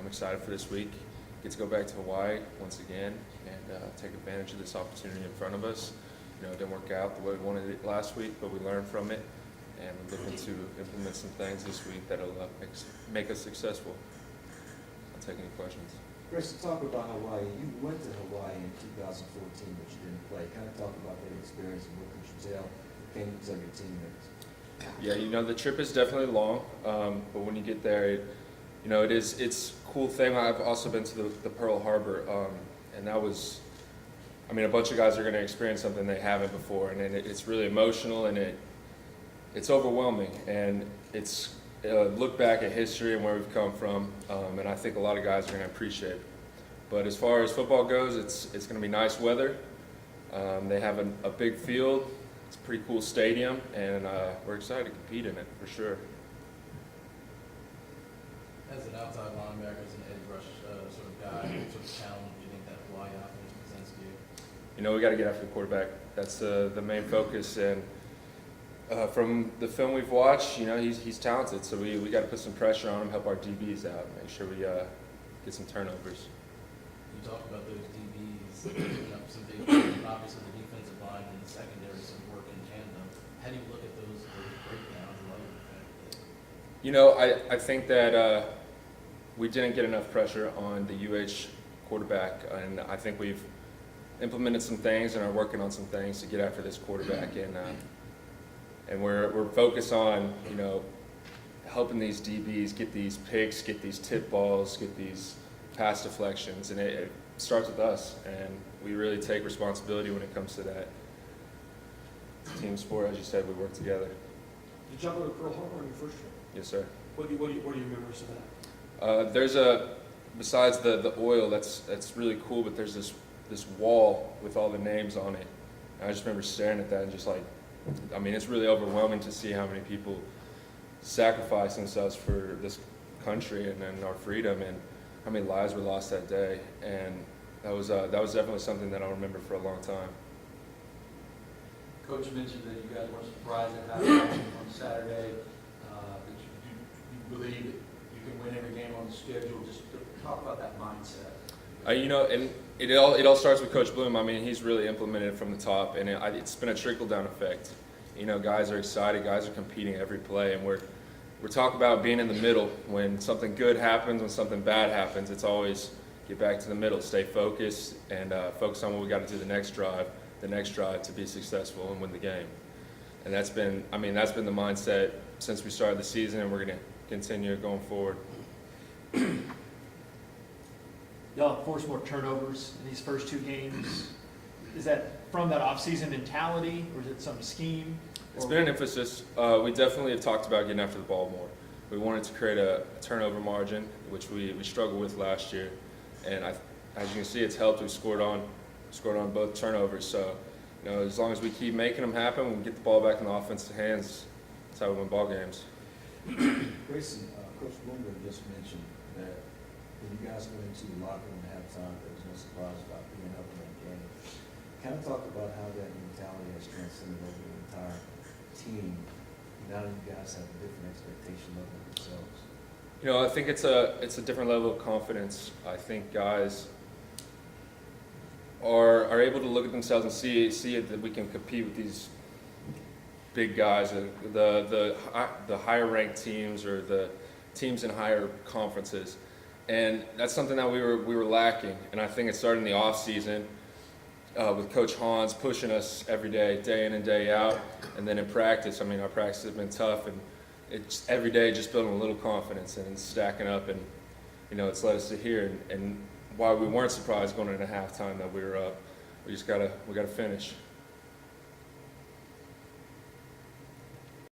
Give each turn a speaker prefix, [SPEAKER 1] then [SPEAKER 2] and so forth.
[SPEAKER 1] excited for this week. Get to go back to Hawaii once again and take advantage of this opportunity in front of us. It didn't work out the way we wanted it last week, but we learned from it, and we're looking to implement some things this week that'll make us successful. I'll take any questions.
[SPEAKER 2] Graysen, talk about Hawaii. You went to Hawaii in 2014, but you didn't play. Kind of talk about that experience and what could you tell some of your teammates?
[SPEAKER 1] Yeah, the trip is definitely long, but when you get there, it's a cool thing. I've also been to the Pearl Harbor, and that was, a bunch of guys are going to experience something they haven't before, and it's really emotional, and it's overwhelming, and it's look back at history and where we've come from, and I think a lot of guys are going to appreciate it. But as far as football goes, it's going to be nice weather. They have a big field. It's a pretty cool stadium, and we're excited to compete in it for sure.
[SPEAKER 3] As an outside linebacker, as an edge rush sort of guy, what sort of challenge do you think that Hawaii offense presents to you?
[SPEAKER 1] We got to get after the quarterback. That's the main focus, and from the film we've watched, he's talented, so we got to put some pressure on him, help our DBs out, make sure we get some turnovers.
[SPEAKER 3] You talked about those DBs picking up some big plays, and obviously the defensive line and the secondary some work in tandem. How do you look at those breakdowns and
[SPEAKER 1] I think that we didn't get enough pressure on the UH quarterback, and I think we've implemented some things and are working on some things to get after this quarterback, and we're focused on helping these DBs get these picks, get these tip balls, get these pass deflections, and it starts with us, and we really take responsibility when it comes to that. Team sport, as you said, we work together.
[SPEAKER 4] Did you go to Pearl Harbor on your first trip?
[SPEAKER 1] Yes, sir.
[SPEAKER 4] What are your memories of that?
[SPEAKER 1] There's besides the oil, that's really cool, but there's this wall with all the names on it. And I just remember staring at that and just it's really overwhelming to see how many people sacrifice themselves for this country and our freedom, and how many lives were lost that day. And that was definitely something that I'll remember for a long time.
[SPEAKER 5] Coach mentioned that you guys weren't surprised at how it happened on Saturday. That you believe that you can win every game on the schedule. Just talk about that mindset.
[SPEAKER 1] And it all starts with Coach Bloom. He's really implemented it from the top, and it's been a trickle-down effect. Guys are excited, guys are competing every play, and we're talking about being in the middle. When something good happens, when something bad happens, it's always get back to the middle, stay focused, and focus on what we got to do the next drive to be successful and win the game. And that's been the mindset since we started the season, and we're going to continue going forward.
[SPEAKER 6] Y'all have forced more turnovers in these first two games. Is that from that off-season mentality, or is it some scheme?
[SPEAKER 1] It's been an emphasis. We definitely have talked about getting after the ball more. We wanted to create a turnover margin, which we struggled with last year, and as you can see, it's helped. We scored on both turnovers. So, as long as we keep making them happen, we get the ball back in the offensive hands. That's how we win ball games.
[SPEAKER 2] Graysen, Coach Bloomberg just mentioned that when you guys went into the locker room at halftime, there was no surprise about being up in that game. Kind of talk about how that mentality has transcended over the entire team. Now that you guys have a different expectation level of yourselves.
[SPEAKER 1] I think it's a different level of confidence. I think guys are able to look at themselves and see it, that we can compete with these big guys, the higher ranked teams or the teams in higher conferences, and that's something that we were lacking. And I think it started in the off season with Coach Hans pushing us every day in and day out, and then in practice. Our practice has been tough, and it's every day just building a little confidence and stacking up, and it's led us to here. And why we weren't surprised going into halftime that we were up, we gotta finish.